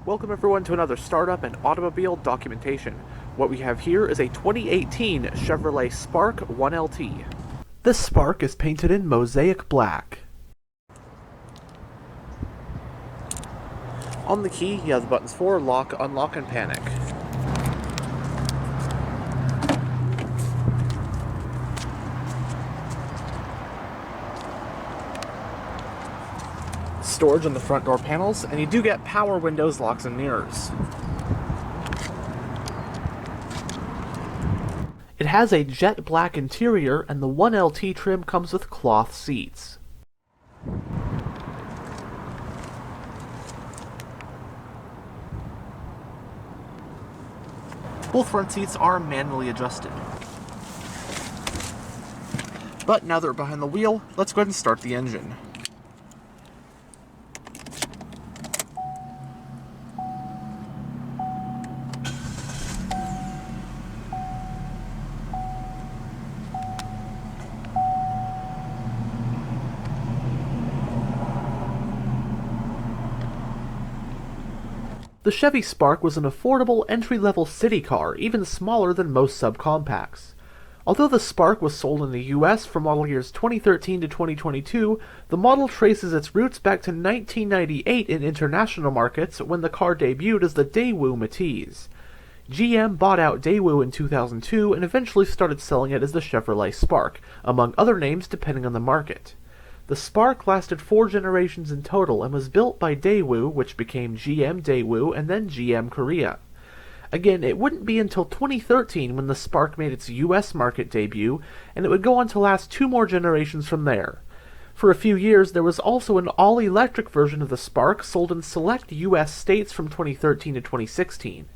Welcome everyone to another startup and automobile documentation. What we have here is a 2018 Chevrolet Spark 1LT. This Spark is painted in mosaic black. On the key, you have the buttons for lock, unlock, and panic. Storage on the front door panels, and you do get power windows, locks, and mirrors. It has a jet black interior, and the 1LT trim comes with cloth seats. Both front seats are manually adjusted. But now that we're behind the wheel, let's go ahead and start the engine. The Chevy Spark was an affordable entry-level city car, even smaller than most subcompacts. Although the Spark was sold in the US for model years 2013 to 2022, the model traces its roots back to 1998 in international markets when the car debuted as the Daewoo Matiz. GM bought out Daewoo in 2002 and eventually started selling it as the Chevrolet Spark, among other names depending on the market. The Spark lasted 4 generations in total and was built by Daewoo, which became GM Daewoo and then GM Korea. Again, it wouldn't be until 2013 when the Spark made its US market debut, and it would go on to last 2 more generations from there. For a few years, there was also an all-electric version of the Spark sold in select US states from 2013 to 2016.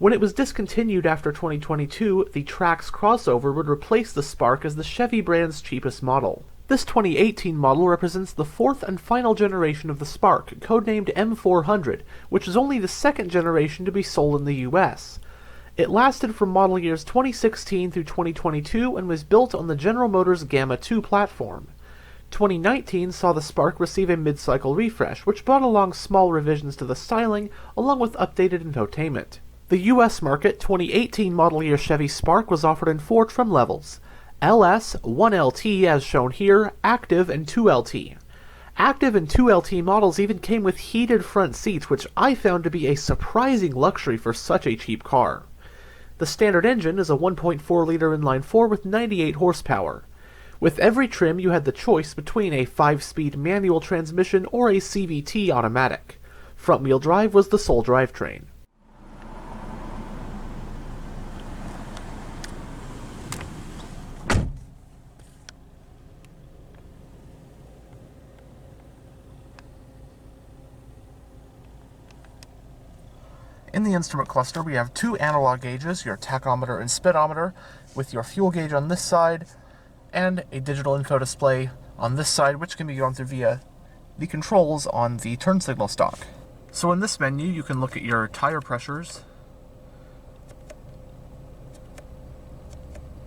When it was discontinued after 2022, the Trax crossover would replace the Spark as the Chevy brand's cheapest model. This 2018 model represents the 4th and final generation of the Spark, codenamed M400, which is only the 2nd generation to be sold in the US. It lasted from model years 2016 through 2022 and was built on the General Motors Gamma 2 platform. 2019 saw the Spark receive a mid-cycle refresh, which brought along small revisions to the styling, along with updated infotainment. The US market 2018 model year Chevy Spark was offered in 4 trim levels: LS, 1LT as shown here, Active, and 2LT. Active and 2LT models even came with heated front seats, which I found to be a surprising luxury for such a cheap car. The standard engine is a 1.4-liter inline-4 with 98 horsepower. With every trim you had the choice between a 5-speed manual transmission or a CVT automatic. Front-wheel drive was the sole drivetrain. In the instrument cluster, we have 2 analog gauges, your tachometer and speedometer, with your fuel gauge on this side, and a digital info display on this side, which can be gone through via the controls on the turn signal stock. So in this menu, you can look at your tire pressures,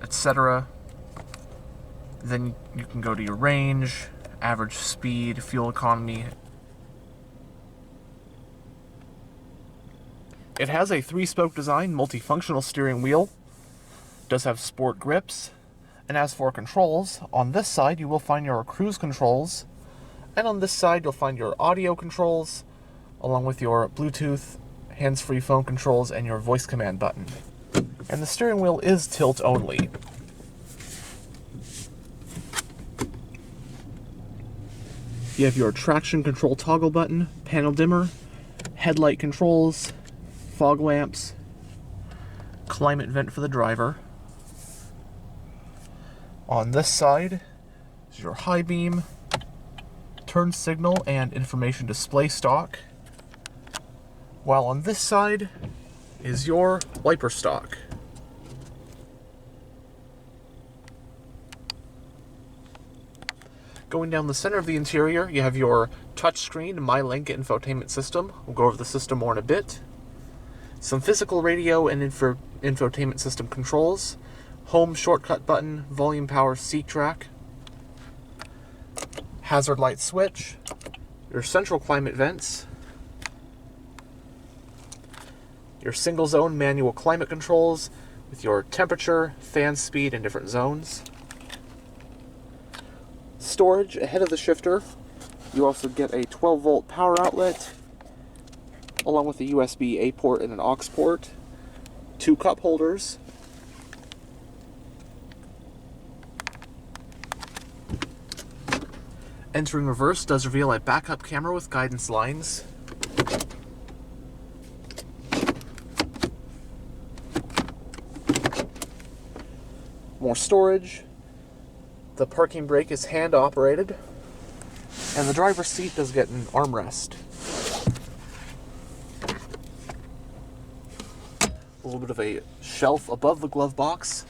etc. Then you can go to your range, average speed, fuel economy. It has a 3-spoke design, multifunctional steering wheel, does have sport grips, and as for controls, on this side you will find your cruise controls, and on this side you'll find your audio controls, along with your Bluetooth, hands-free phone controls, and your voice command button. And the steering wheel is tilt only. You have your traction control toggle button, panel dimmer, headlight controls, fog lamps, climate vent for the driver. On this side is your high beam, turn signal, and information display stock. While on this side is your wiper stock. Going down the center of the interior, you have your touchscreen MyLink infotainment system. We'll go over the system more in a bit. Some physical radio and infotainment system controls, home shortcut button, volume power seat track, hazard light switch, your central climate vents, your single zone manual climate controls with your temperature, fan speed, and different zones. Storage ahead of the shifter. You also get a 12-volt power outlet, along with a USB-A port and an aux port, 2 cup holders, entering reverse does reveal a backup camera with guidance lines. More storage. The parking brake is hand operated, and the driver's seat does get an armrest. A little bit of a shelf above the glove box.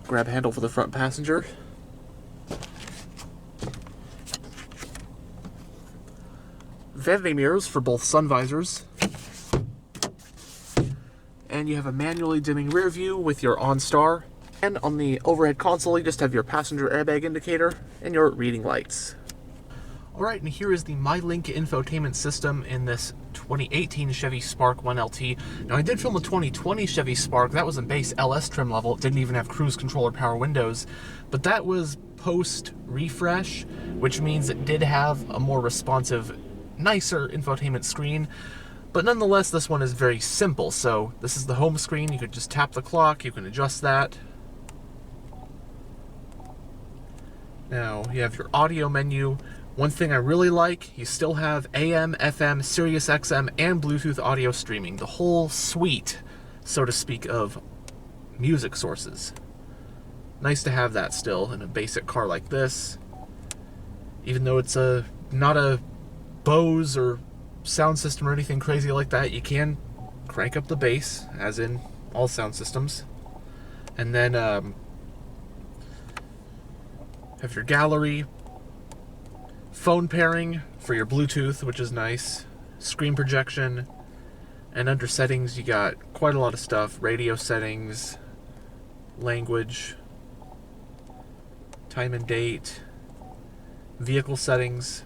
Grab handle for the front passenger. Vanity mirrors for both sun visors. And you have a manually dimming rear view with your OnStar. And on the overhead console, you just have your passenger airbag indicator and your reading lights. Alright, and here is the MyLink infotainment system in this 2018 Chevy Spark 1LT. Now, I did film a 2020 Chevy Spark. That was in base LS trim level. It didn't even have cruise control or power windows. But that was post-refresh, which means it did have a more responsive, nicer infotainment screen. But nonetheless, this one is very simple. So this is the home screen. You could just tap the clock. You can adjust that. Now, you have your audio menu. One thing I really like, you still have AM, FM, Sirius XM, and Bluetooth audio streaming. The whole suite, so to speak, of music sources. Nice to have that still in a basic car like this. Even though it's not a Bose or sound system or anything crazy like that, you can crank up the bass, as in all sound systems. And then have your gallery, phone pairing for your Bluetooth, which is nice, screen projection, and under settings you got quite a lot of stuff: radio settings, language, time and date, vehicle settings,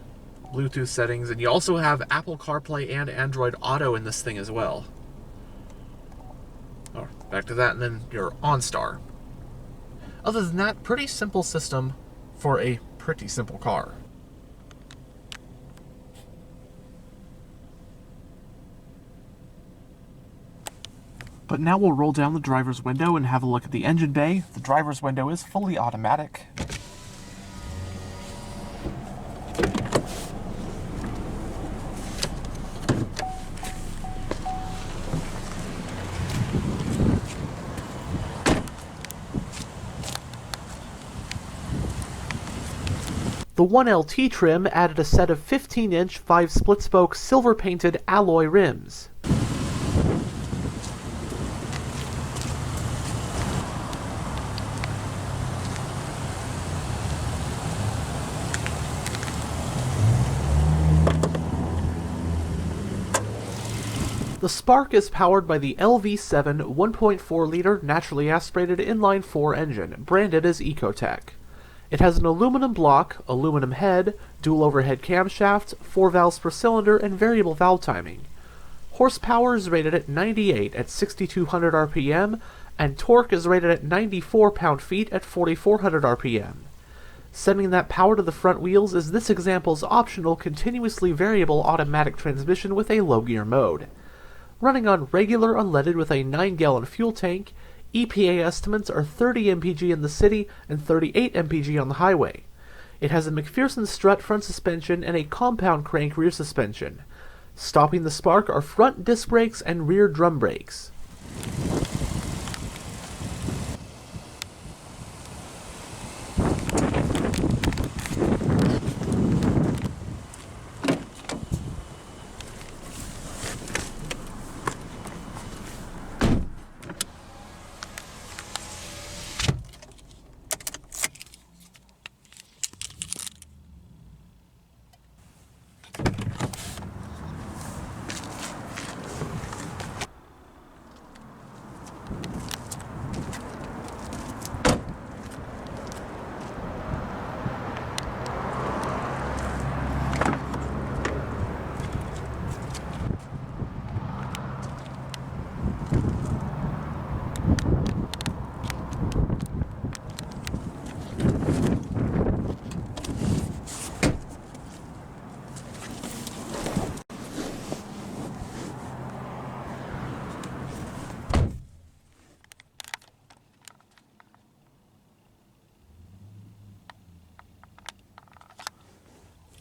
Bluetooth settings, and you also have Apple CarPlay and Android Auto in this thing as well. Oh, back to that, and then your OnStar. Other than that, pretty simple system for a pretty simple car. But now we'll roll down the driver's window and have a look at the engine bay. The driver's window is fully automatic. The 1LT trim added a set of 15-inch 5-split-spoke silver-painted alloy rims. The Spark is powered by the LV7 1.4-liter naturally aspirated inline-4 engine, branded as Ecotec. It has an aluminum block, aluminum head, dual overhead camshaft, 4 valves per cylinder, and variable valve timing. Horsepower is rated at 98 at 6,200 RPM, and torque is rated at 94 pound-feet at 4,400 RPM. Sending that power to the front wheels is this example's optional continuously variable automatic transmission with a low-gear mode. Running on regular unleaded with a 9-gallon fuel tank, EPA estimates are 30 mpg in the city and 38 mpg on the highway. It has a McPherson strut front suspension and a compound crank rear suspension. Stopping the Spark are front disc brakes and rear drum brakes.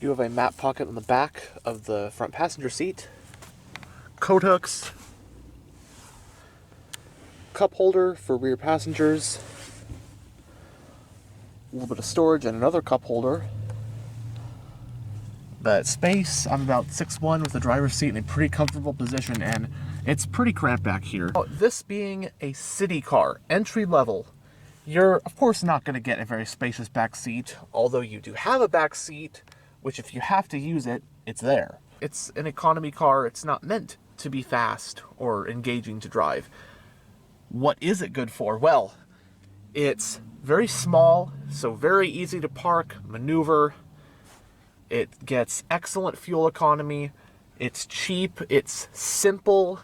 You have a map pocket on the back of the front passenger seat, coat hooks, cup holder for rear passengers, a little bit of storage and another cup holder. But space, I'm about 6'1" with the driver's seat in a pretty comfortable position, and it's pretty cramped back here. This being a city car, entry level, you're of course not going to get a very spacious back seat, although you do have a back seat, which if you have to use it, it's there. It's an economy car, it's not meant to be fast or engaging to drive. What is it good for? Well, it's very small, so very easy to park, maneuver. It gets excellent fuel economy. It's cheap. It's simple,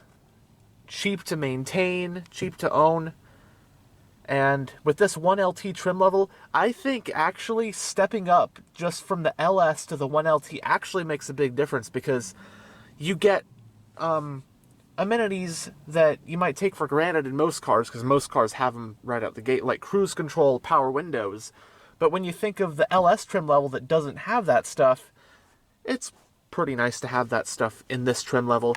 cheap to maintain, cheap to own. And with this 1LT trim level, I think actually stepping up just from the LS to the 1LT actually makes a big difference, because you get amenities that you might take for granted in most cars, because most cars have them right out the gate, like cruise control, power windows. But when you think of the LS trim level that doesn't have that stuff, it's pretty nice to have that stuff in this trim level.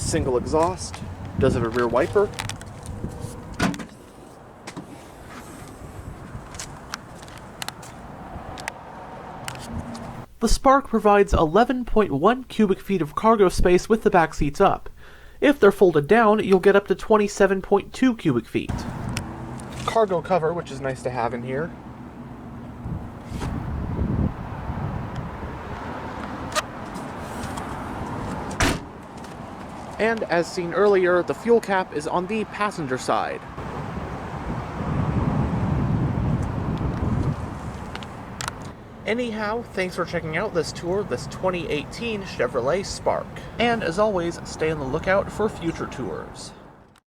Single exhaust, does have a rear wiper. The Spark provides 11.1 cubic feet of cargo space with the back seats up. If they're folded down, you'll get up to 27.2 cubic feet. Cargo cover, which is nice to have in here. And as seen earlier, the fuel cap is on the passenger side. Anyhow, thanks for checking out this tour of this 2018 Chevrolet Spark. And as always, stay on the lookout for future tours.